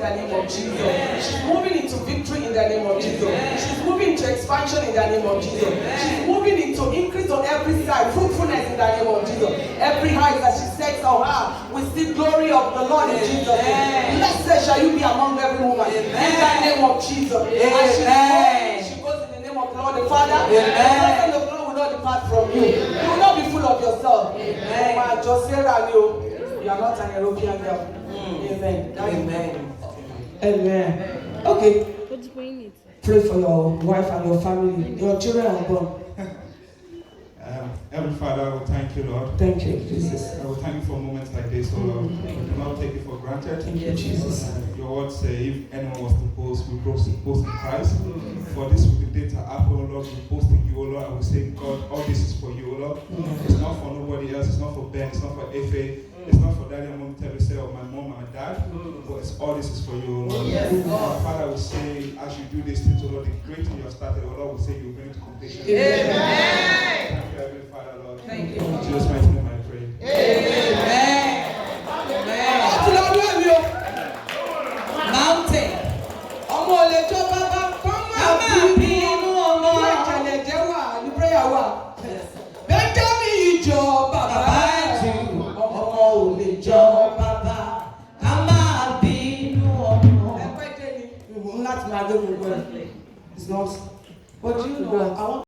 the name of Jesus. She's moving into victory in the name of Jesus. She's moving into expansion in the name of Jesus. She's moving into increase on every side, fruitfulness in the name of Jesus. Every height that she sets on her, we see glory of the Lord in Jesus' name. Blessed shall you be among every woman in the name of Jesus. As she goes in the name of the Lord the Father, the presence of the Lord will not depart from you. You will not be full of yourself. Amen. Just say that you are not an European girl. Amen. Amen. Amen. Okay. Pray for your wife and your family. Your children are born. Heavenly Father, I will thank you, Lord. Thank you, Jesus. I will thank you for moments like this, oh Lord. We do not take it for granted. Thank you, Jesus. Your word say, if anyone was to boast, we boast in Christ. For this will be day to happen, oh Lord. We boast in you, oh Lord. I will say, God, all this is for you, oh Lord. It's not for nobody else. It's not for Ben. It's not for Efe. It's not for daddy and mom to say, or my mom and my dad. But it's all this is for you, oh Lord. Father, will say, as you do this thing, oh Lord, the great thing you have started, oh Lord, will say you bring it to completion. Amen. Thank you, Heavenly Father, Lord. Thank you. In Jesus' mighty name I pray. Amen. Mountain. Ọmọ olè tó bàbá fọ́nmà bí inú ọmọ ìjẹ̀lẹ̀ jẹ́ wà ní prayer wà. Benjamin ìjọ bàbá jù ọmọ olè jọ bàbá. Ká máa bí inú ọmọ. Ẹ pẹ́ dé ni láti máa gbé gbogbo ẹ̀. It's not. But you know, I want